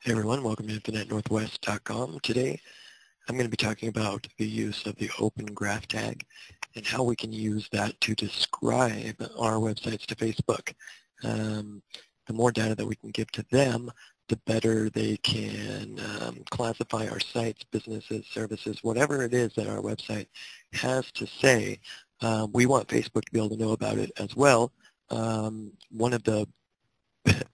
Hey everyone, welcome to InfiniteNorthwest.com. Today I'm going to be talking about the use of the Open Graph tag and how we can use that to describe our websites to Facebook. The more data that we can give to them, the better they can classify our sites, businesses, services, whatever it is that our website has to say. We want Facebook to be able to know about it as well. One of the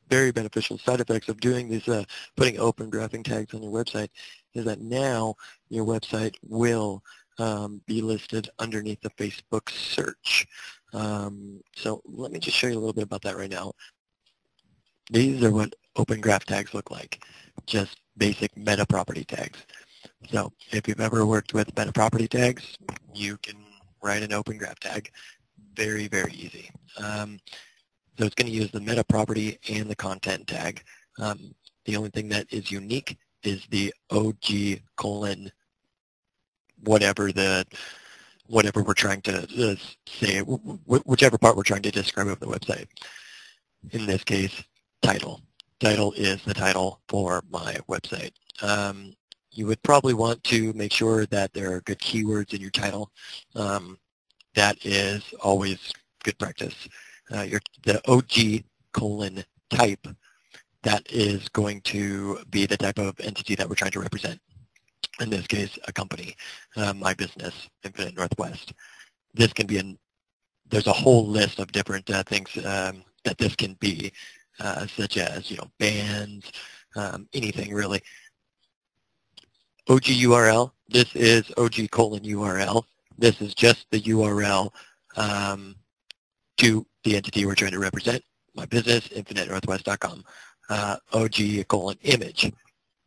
very beneficial side effects of doing these, putting open graphing tags on your website is that now your website will be listed underneath the Facebook search. So let me just show you a little bit about that right now. These are what open graph tags look like, just basic meta property tags. So if you've ever worked with meta property tags, you can write an open graph tag. Very, very easy. So it's going to use the meta property and the content tag. The only thing that is unique is the OG colon whatever we're trying to say, whichever part we're trying to describe of the website. In this case, title. Title is the title for my website. You would probably want to make sure that there are good keywords in your title. That is always good practice. The OG colon type, that is going to be the type of entity that we're trying to represent. In this case, a company, my business, Infinite Northwest. This can be there's a whole list of different things that this can be, such as, bands, anything really. OG URL, this is OG colon URL. This is just the URL to the entity we're trying to represent, my business, InfiniteNorthwest.com, OG colon image.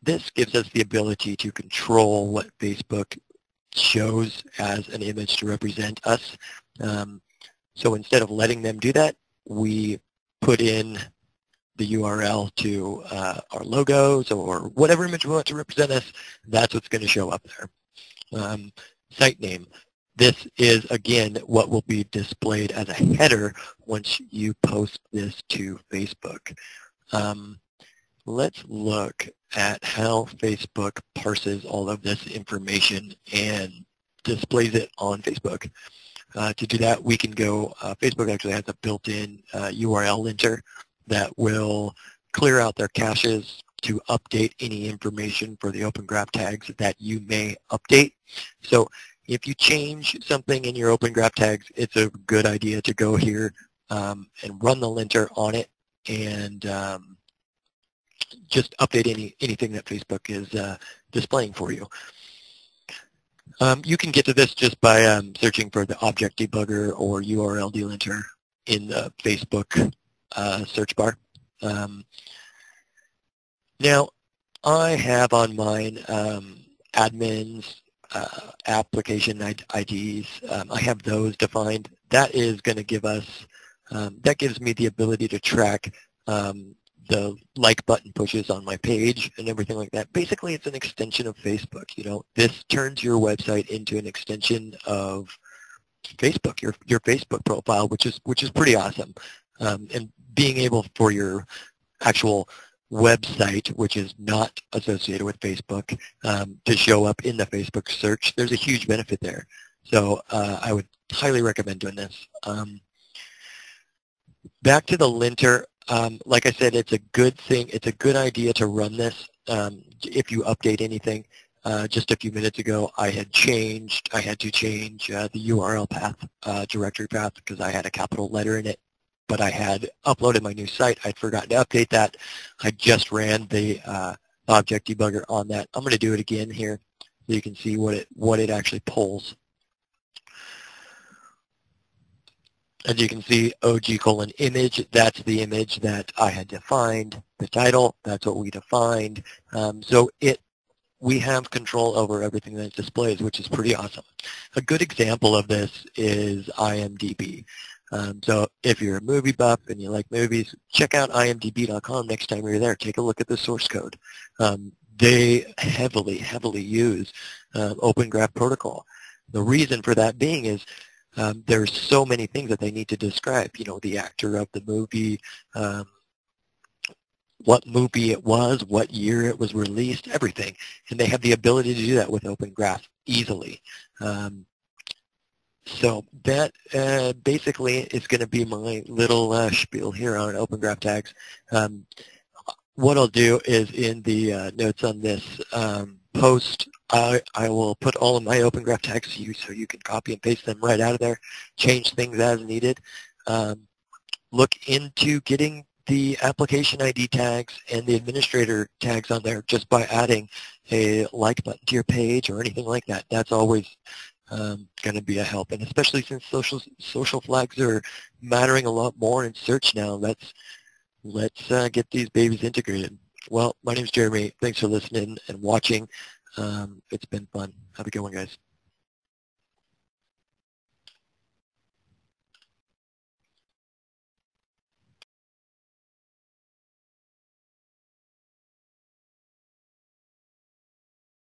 This gives us the ability to control what Facebook shows as an image to represent us. So instead of letting them do that, we put in the URL to our logos or whatever image we want to represent us. That's what's going to show up there. Site name. This is, again, what will be displayed as a header once you post this to Facebook. Let's look at how Facebook parses all of this information and displays it on Facebook. To do that, we can go, Facebook actually has a built-in URL linter that will clear out their caches to update any information for the Open Graph tags that you may update. So if you change something in your Open Graph tags, it's a good idea to go here and run the linter on it and just update anything that Facebook is displaying for you. You can get to this just by searching for the object debugger or URL delinter in the Facebook search bar. Now, I have on mine admins, application IDs. I have those defined. That is going to give us, that gives me the ability to track the like button pushes on my page and everything like that. Basically, it's an extension of Facebook. This turns your website into an extension of Facebook, your Facebook profile, which is pretty awesome. And being able for your actual website, which is not associated with Facebook, to show up in the Facebook search, there's a huge benefit there. So I would highly recommend doing this. Back to the linter. Like I said, it's a good thing. It's a good idea to run this if you update anything. Just a few minutes ago, I had to change the URL path, directory path, because I had a capital letter in it. But I had uploaded my new site. I'd forgotten to update that. I just ran the object debugger on that. I'm going to do it again here so you can see what it actually pulls. As you can see, OG colon image, that's the image that I had defined. The title, that's what we defined. So we have control over everything that it displays, which is pretty awesome. A good example of this is IMDb. So if you're a movie buff and you like movies, check out imdb.com next time you're there. Take a look at the source code. They heavily, heavily use Open Graph Protocol. The reason for that being is there's so many things that they need to describe, the actor of the movie, what movie it was, what year it was released, everything. And they have the ability to do that with Open Graph easily. So that basically is going to be my little spiel here on Open Graph tags. What I'll do is in the notes on this post, I will put all of my Open Graph tags to you so you can copy and paste them right out of there, change things as needed. Look into getting the application ID tags and the administrator tags on there just by adding a like button to your page or anything like that. That's always going to be a help, and especially since social flags are mattering a lot more in search now. Let's get these babies integrated. Well, my name's Jeremy. Thanks for listening and watching. It's been fun. Have a good one, guys.